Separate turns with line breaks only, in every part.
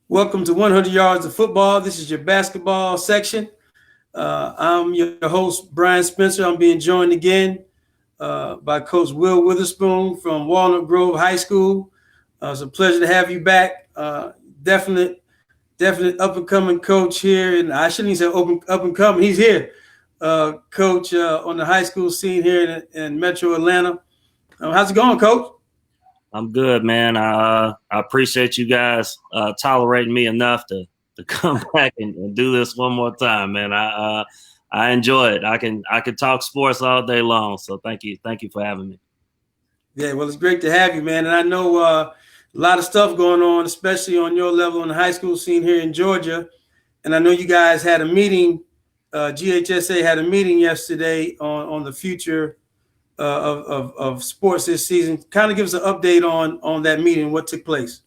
Welcome to 100 Yards of Football. This is your basketball section. I'm your host, Bryan Spencer. I'm being joined again by Coach Will Witherspoon from Walnut Grove High School. It's a pleasure to have you back. Definite up and coming coach here, and I shouldn't even say up and coming. He's here, coach on the high school scene here in Metro Atlanta. How's it going, Coach?
I'm good, man. I appreciate you guys tolerating me enough to come back and do this one more time, man. I enjoy it. I can talk sports all day long. So thank you for having me.
Yeah, well, it's great to have you, man. And I know a lot of stuff going on, especially on your level in the high school scene here in Georgia. And I know you guys had a meeting. GHSA had a meeting yesterday on the future of sports this season. Kind of give us an update on that meeting, what took place.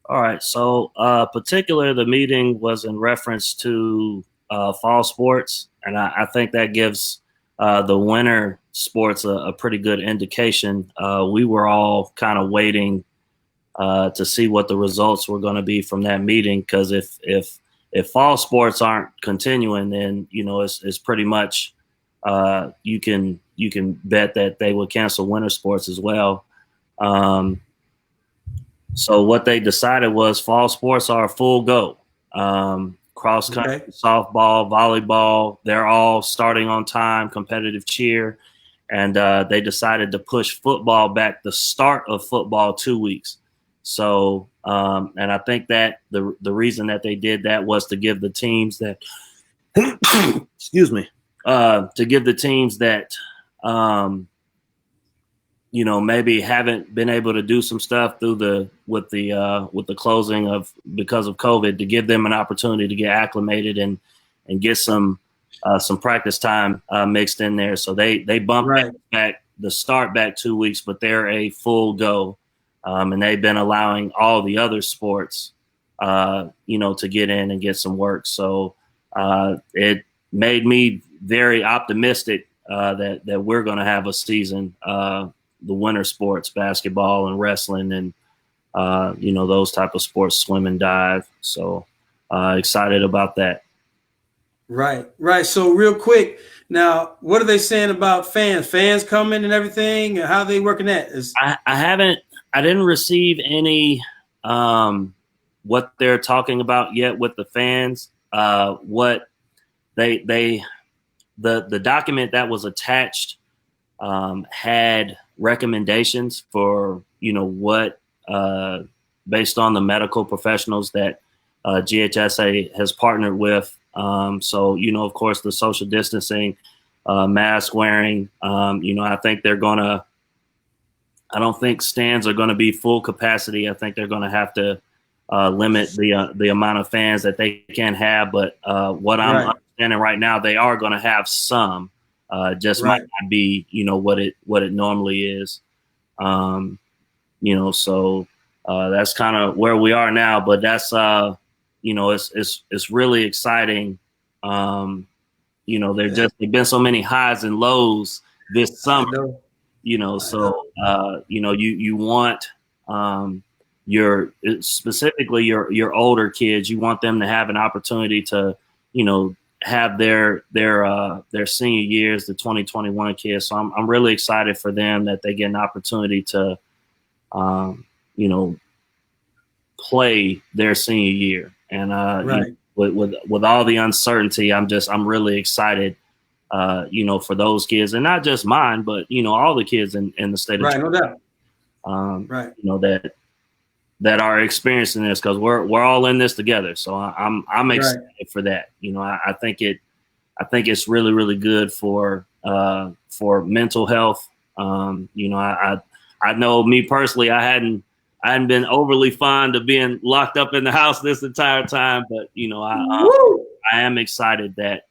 All right. So particular, the meeting was in reference to fall sports. And I think that gives the winter sports a pretty good indication. We were all kind of waiting to see what the results were going to be from that meeting, because if fall sports aren't continuing, then it's pretty much you can bet that they would cancel winter sports as well. So what they decided was fall sports are a full go. Cross country, softball, volleyball, they're all starting on time, competitive cheer. And they decided to push football back, the start of football, 2 weeks. So, and I think that the reason that they did that was to give the teams that, excuse me, to give the teams that, maybe haven't been able to do some stuff with the closing of because of COVID, to give them an opportunity to get acclimated and get some practice time mixed in there. So they bumped back the start back 2 weeks, but they're a full go. And they've been allowing all the other sports, to get in and get some work. So it made me very optimistic that we're going to have a season, the winter sports, basketball and wrestling and, those type of sports, swim and dive. So excited about that.
Right. So real quick, now, what are they saying about fans? Fans coming and everything? How are they working that?
I didn't receive any what they're talking about yet with the fans. What the document that was attached had recommendations for what based on the medical professionals that GHSA has partnered with. So of course the social distancing, mask wearing. I think I don't think stands are going to be full capacity. I think they're going to have to limit the amount of fans that they can have. But what I'm understanding right now, they are going to have some. Just might not be what it normally is. So that's kind of where we are now. But that's it's really exciting. There've been so many highs and lows this summer. You want specifically your older kids, you want them to have an opportunity to, have their senior years, the 2021 kids. So I'm really excited for them that they get an opportunity to, play their senior year. And with all the uncertainty, I'm really excited. For those kids, and not just mine, but all the kids in the state of
Georgia, no
doubt. That are experiencing this, because we're all in this together. So I'm excited for that. I think it's really, really good for mental health. I know me personally, I hadn't been overly fond of being locked up in the house this entire time, but I am excited that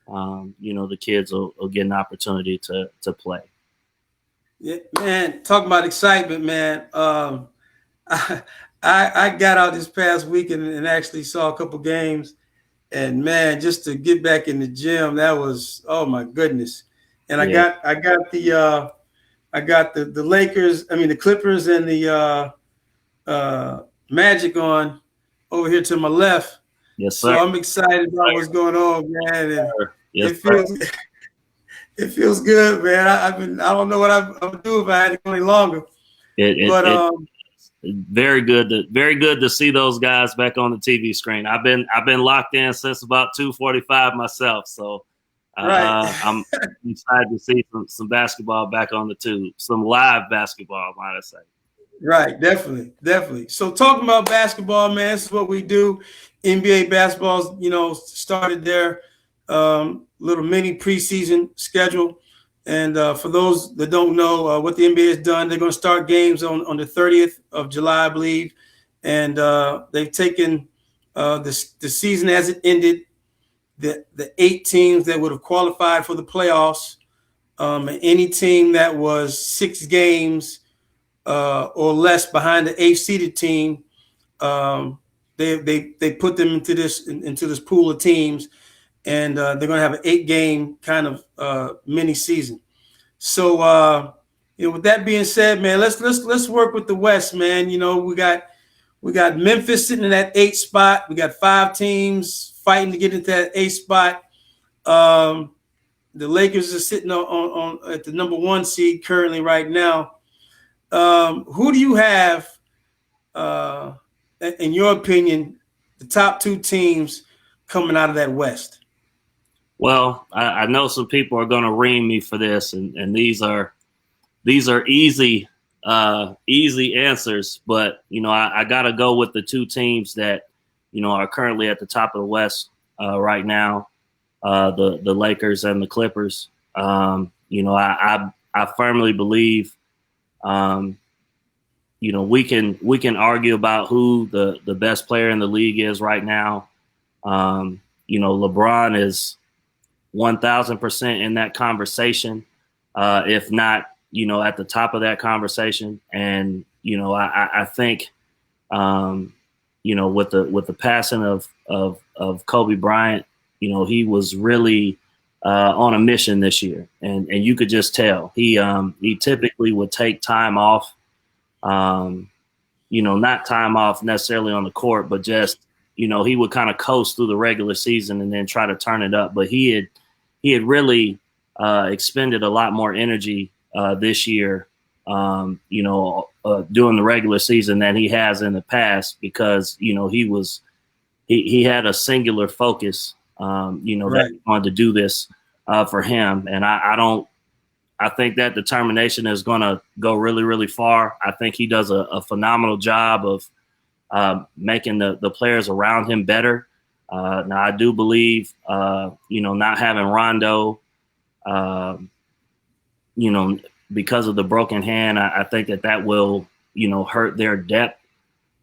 the kids will get an opportunity to play.
Yeah, man, talking about excitement, man. I got out this past weekend and actually saw a couple games, and man, just to get back in the gym, that was, oh my goodness. And I got the Lakers, the Clippers and the Magic on over here to my left.
Yes,
So
sir.
I'm excited about what's going on, man. And
Yes,
it feels it feels good, man. I don't know what I would do if I had to go any longer. But
very good to see those guys back on the TV screen. I've been locked in since about 2:45 myself, so
right.
I'm excited to see some basketball back on the tube, some live basketball, might I say.
Right, definitely. So talking about basketball, man, this is what we do. NBA basketball's, started their little mini preseason schedule. And for those that don't know what the NBA has done, they're going to start games on the 30th of July, I believe. And they've taken the season as it ended, the 8 teams that would have qualified for the playoffs, any team that was 6 games or less behind the 8th seeded team, they put them into this pool of teams, and they're going to have an 8-game kind of mini season. So with that being said, man, let's work with the West, man. We got Memphis sitting in that 8th spot. We got 5 teams fighting to get into that 8th spot. The Lakers are sitting on at the number 1 seed currently right now. Who do you have, in your opinion, the top 2 teams coming out of that West?
Well, I know some people are going to ream me for this, and these are easy answers, but I got to go with the 2 teams that are currently at the top of the West right now, the Lakers and the Clippers. I firmly believe. We can argue about who the best player in the league is right now. LeBron is 1,000% in that conversation, if not, at the top of that conversation. And I think, with the passing of Kobe Bryant, he was really on a mission this year, and you could just tell he typically would take time off. Not time off necessarily on the court, but just, he would kind of coast through the regular season and then try to turn it up. But he had really expended a lot more energy this year, during the regular season than he has in the past, because, he had a singular focus, right, that he wanted to do this for him. And I think that determination is going to go really, really far. I think he does a phenomenal job of making the players around him better. Now, I do believe, not having Rondo, because of the broken hand, I think that will, hurt their depth.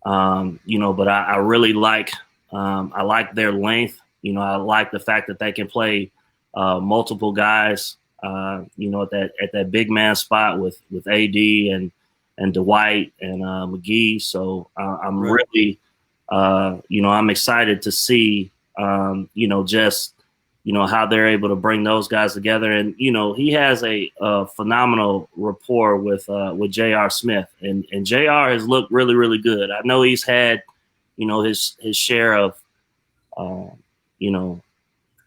But I really like their length. I like the fact that they can play multiple guys. At that big man spot with AD and Dwight and McGee. So I'm really, I'm excited to see, just, how they're able to bring those guys together. And, he has a phenomenal rapport with J.R. Smith, and J.R. has looked really, really good. I know he's had, his share of,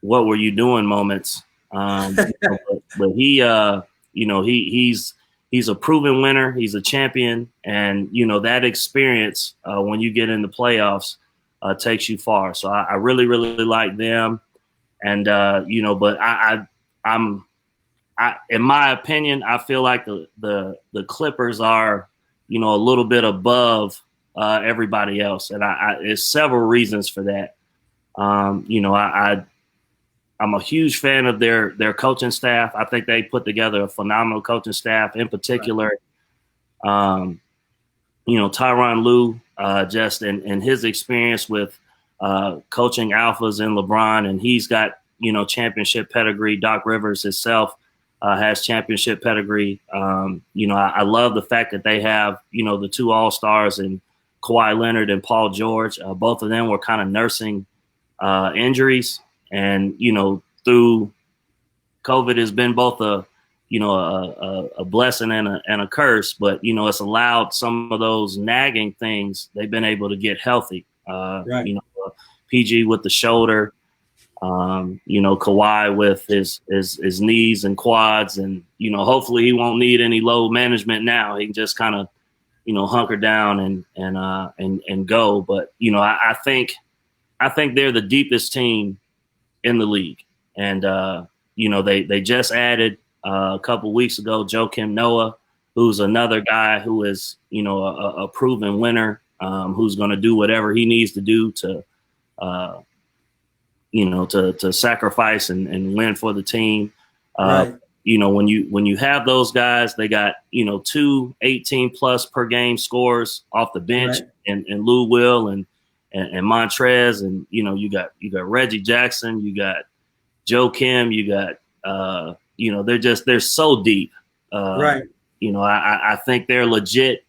what were you doing moments. But he, he's a proven winner. He's a champion, and that experience when you get in the playoffs takes you far. So I really, really like them, and but I'm in my opinion, I feel like the Clippers are a little bit above everybody else, and there's several reasons for that. I'm a huge fan of their coaching staff. I think they put together a phenomenal coaching staff. In particular, Tyronn Lue, just in his experience with coaching alphas in LeBron, and he's got championship pedigree. Doc Rivers himself has championship pedigree. I love the fact that they have the 2 All-Stars and Kawhi Leonard and Paul George. Both of them were kind of nursing injuries. And, through COVID has been both a blessing and a curse, but, it's allowed some of those nagging things. They've been able to get healthy.
Right.
PG with the shoulder, Kawhi with his knees and quads, and hopefully he won't need any load management now. He can just kind of hunker down and go. But I think they're the deepest team in the league, and they just added a couple weeks ago Joakim Noah, who's another guy who is a proven winner, who's going to do whatever he needs to do to to sacrifice and win for the team.
Right.
When you have those guys, they got, 2 18+ per game scores off the bench,
Right.
and Lou Will and Montrez, and you got Reggie Jackson, you got Joe Kim, you got they're so deep.
Right.
I think they're legit,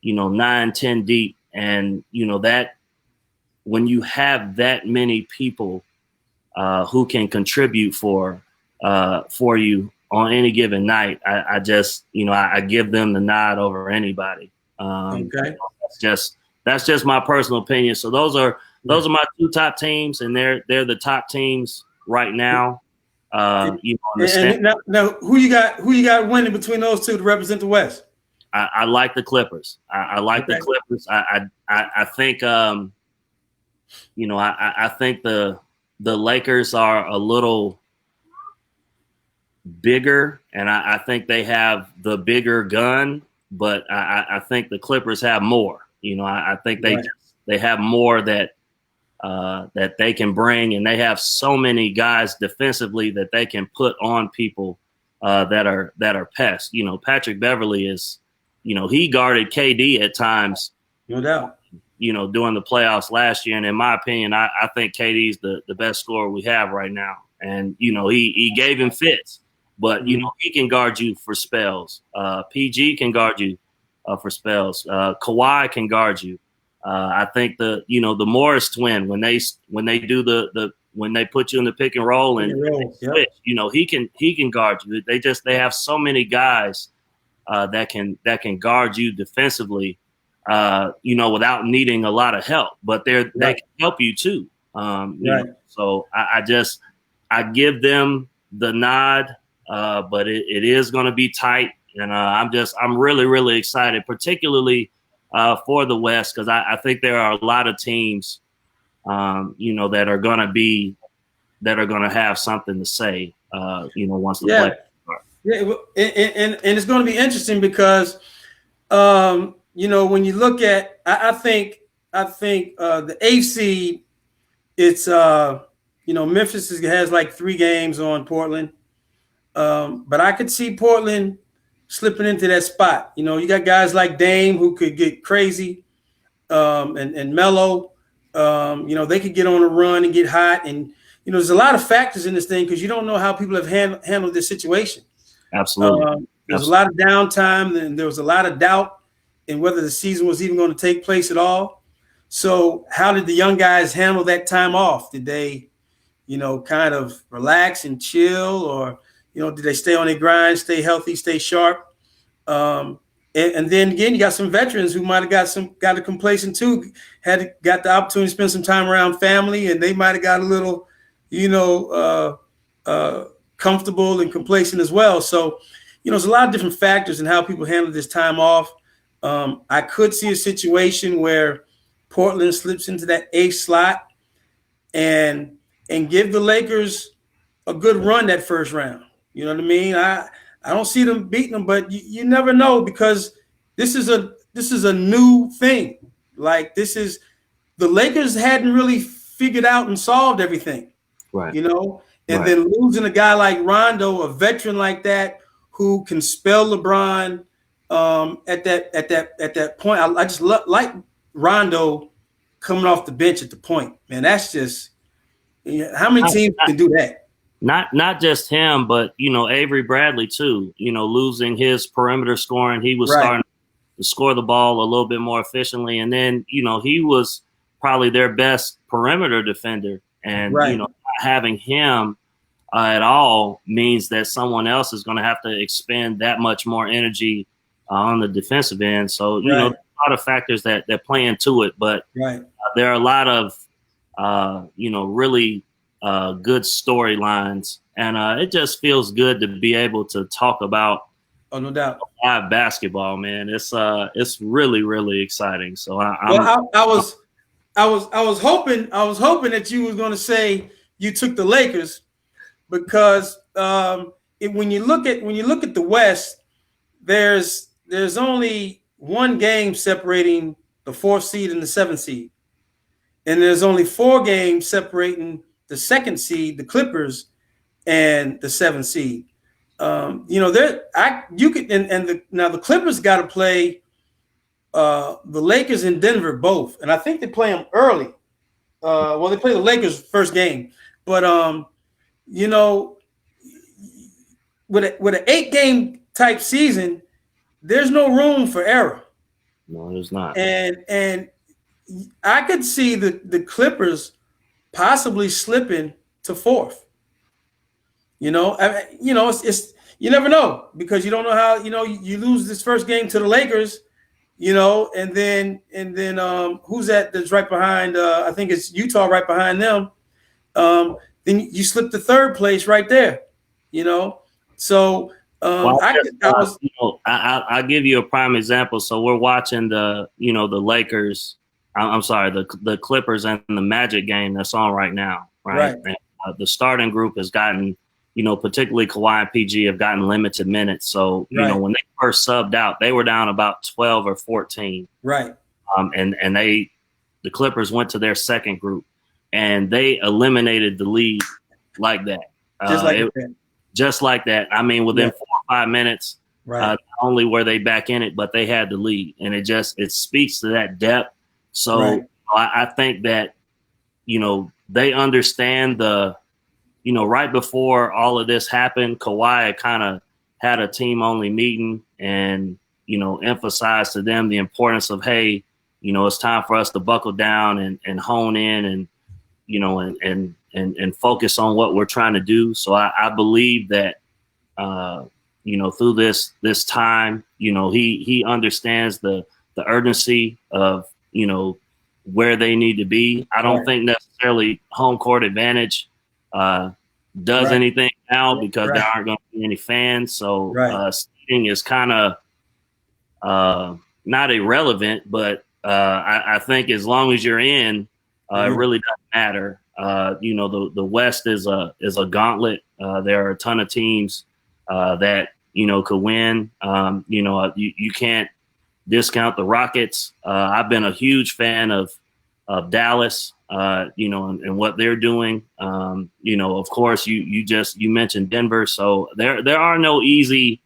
9, 10 deep, and that when you have that many people who can contribute for you on any given night, I just I give them the nod over anybody.
Okay.
That's just my personal opinion. So those are my 2 top teams, and they're the top teams right now.
And now, who you got winning between those two to represent the West?
I like the Clippers. I like the Clippers. I think I think the Lakers are a little bigger, and I think they have the bigger gun, but I think the Clippers have more. I think they have more that they can bring, and they have so many guys defensively that they can put on people that are pests. Patrick Beverly is, he guarded KD at times.
No doubt.
During the playoffs last year, and in my opinion, I think KD's the best scorer we have right now. And he gave him fits, but he can guard you for spells. PG can guard you for spells. Kawhi can guard you. I think the Morris twin, when they do when they put you in the pick and roll and switch, he can guard you. They have so many guys that can guard you defensively, without needing a lot of help, but they can help you too. So I give them the nod, but it is going to be tight, and I'm really, really excited, particularly for the West, because I think there are a lot of teams, that are going to have something to say, once the play starts.
Yeah, and it's going to be interesting because, when you look at, I think the 8th seed, it's Memphis has like 3 games on Portland, but I could see Portland slipping into that spot. You got guys like Dame who could get crazy, and Melo. They could get on a run and get hot, and there's a lot of factors in this thing because you don't know how people have handled this situation.
Absolutely.
There's a lot of downtime, and there was a lot of doubt in whether the season was even going to take place at all. So how did the young guys handle that time off? Did they, kind of relax and chill, or, did they stay on their grind, stay healthy, stay sharp? And then again, you got some veterans who might have got complacent too, got the opportunity to spend some time around family, and they might have got a little, comfortable and complacent as well. So, there's a lot of different factors in how people handle this time off. I could see a situation where Portland slips into that 8th slot and give the Lakers a good run that first round. You know what I mean? I don't see them beating them, but you never know, because this is a new thing. Like, the Lakers hadn't really figured out and solved everything.
Right.
Then losing a guy like Rondo, a veteran like that, who can spell LeBron at that point. I just like Rondo coming off the bench at the point. Man, that's just, how many teams can do that?
Not just him, but Avery Bradley too. Losing his perimeter scoring, he was starting to score the ball a little bit more efficiently, and then he was probably their best perimeter defender, and not having him at all means that someone else is going to have to expend that much more energy on the defensive end. So there's a lot of factors that play into it, but there are a lot of really good storylines, and it just feels good to be able to talk about.
Oh, no doubt.
Live basketball, man. It's really, really exciting. So
I was hoping that you was going to say you took the Lakers, because when you look at the West, there's only one game separating the 4th seed and the 7th seed, and there's only 4 games separating the 2nd seed, the Clippers, and the 7th seed. Now the Clippers got to play the Lakers in Denver both, and I think they play them early. They play the Lakers first game, but with an 8-game type season, there's no room for error.
No, there's not.
And I could see the Clippers possibly slipping to 4th. It's you never know, because you don't know how, you lose this first game to the Lakers, and then who's that's right behind? I think it's Utah right behind them. Then you slip to 3rd place right there, So
I'll give you a prime example. So we're watching the Lakers. I'm sorry, the Clippers and the Magic game that's on right now, right? And, the starting group has gotten, particularly Kawhi and PG have gotten limited minutes. So, when they first subbed out, they were down about 12 or 14.
Right.
And the Clippers went to their second group and they eliminated the lead like that. Just like that. I mean, within 4 or 5 minutes, not only were they back in it, but they had the lead. And it speaks to that depth. So I think that, they understand right before all of this happened, Kawhi kind of had a team only meeting and, emphasized to them the importance of, hey, it's time for us to buckle down and hone in and, and focus on what we're trying to do. So I believe that, through this time, he understands the urgency of, where they need to be. I don't think necessarily home court advantage does anything now, because there aren't going to be any fans. So seating is kind of not irrelevant, but I think as long as you're in, it really doesn't matter. The West is a gauntlet. There are a ton of teams that could win. You can't discount the Rockets. I've been a huge fan of Dallas, and what they're doing. Of course, you mentioned Denver. So there aren't going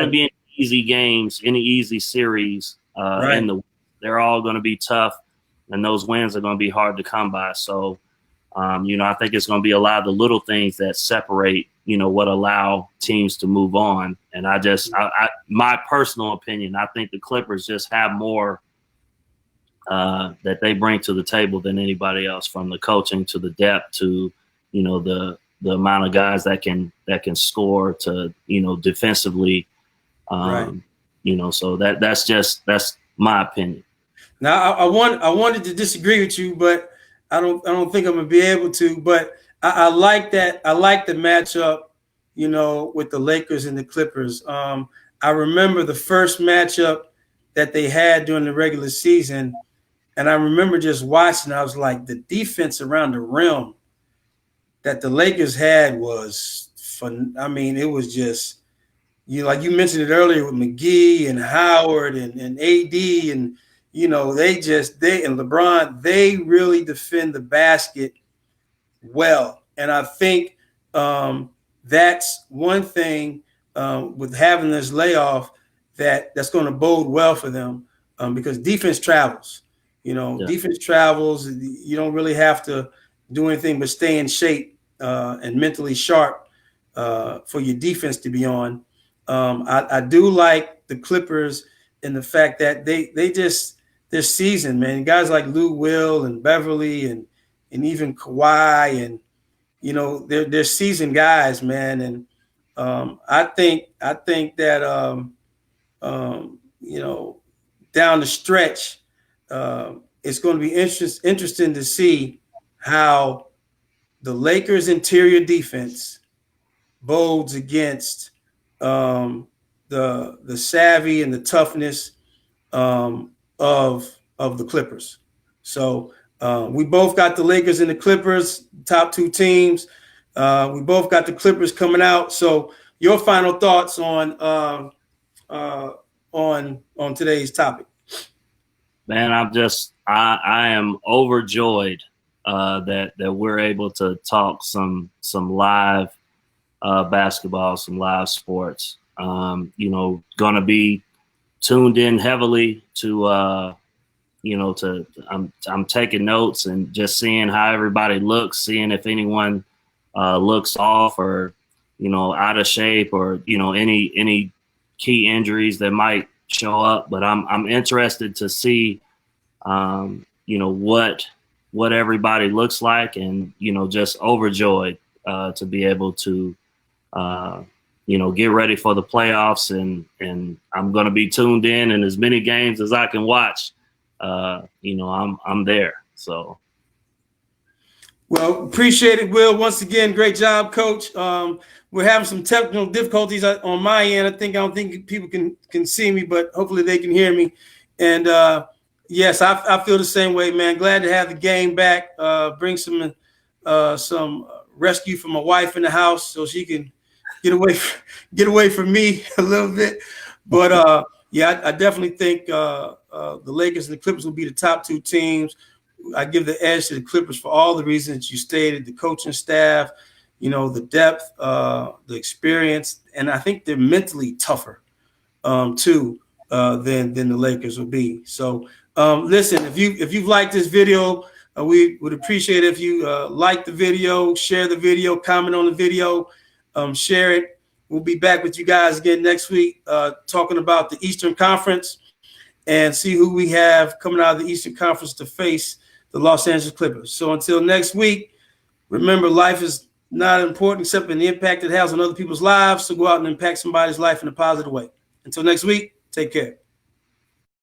to be any easy games, any easy series. They're all going to be tough, and those wins are going to be hard to come by. So, I think it's going to be a lot of the little things that separate, what allow teams to move on. And my personal opinion, I think the Clippers just have more that they bring to the table than anybody else, from the coaching to the depth to, the amount of guys that can score to, defensively, so that's my opinion.
Now I wanted to disagree with you, but I don't think I'm gonna be able to. But I like that. I like the matchup, with the Lakers and the Clippers. I remember the first matchup that they had during the regular season, and I remember just watching. I was like, the defense around the rim that the Lakers had was fun. I mean, it was just, like you mentioned it earlier with McGee and Howard and AD and. They and LeBron, they really defend the basket well. And I think that's one thing with having this layoff that's going to bode well for them, because defense travels. Defense travels. You don't really have to do anything but stay in shape and mentally sharp for your defense to be on. I do like the Clippers in the fact that they just – this season, man, guys like Lou Will and Beverly and even Kawhi and they're seasoned guys, man. And I think that down the stretch, it's going to be interesting to see how the Lakers' interior defense bodes against the savvy and the toughness of the Clippers. So we both got the Lakers and the Clippers, top two teams. We both got the Clippers coming out. So your final thoughts on today's topic?
Man, I am overjoyed that we're able to talk some live basketball, some live sports. Going to be tuned in heavily to I'm taking notes and just seeing how everybody looks, seeing if anyone looks off or out of shape or any key injuries that might show up. But I'm interested to see what everybody looks like, and just overjoyed to be able to get ready for the playoffs, and I'm going to be tuned in as many games as I can watch. I'm there. So.
Well, appreciate it, Will. Once again, great job, Coach. We're having some technical difficulties on my end. I don't think people can see me, but hopefully they can hear me. And yes, I feel the same way, man. Glad to have the game back. Bring some rescue for my wife in the house so she can get away from me a little bit. But yeah, I definitely think the Lakers and the Clippers will be the top two teams. I give the edge to the Clippers for all the reasons you stated: the coaching staff, the depth, the experience, and I think they're mentally tougher too than the Lakers will be. So listen, if you've liked this video, we would appreciate it if you like the video, share the video, comment on the video, share it. We'll be back with you guys again next week talking about the Eastern Conference and see who we have coming out of the Eastern Conference to face the Los Angeles Clippers. So until next week, remember, life is not important except in the impact it has on other people's lives. So go out and impact somebody's life in a positive way. Until next week, take care.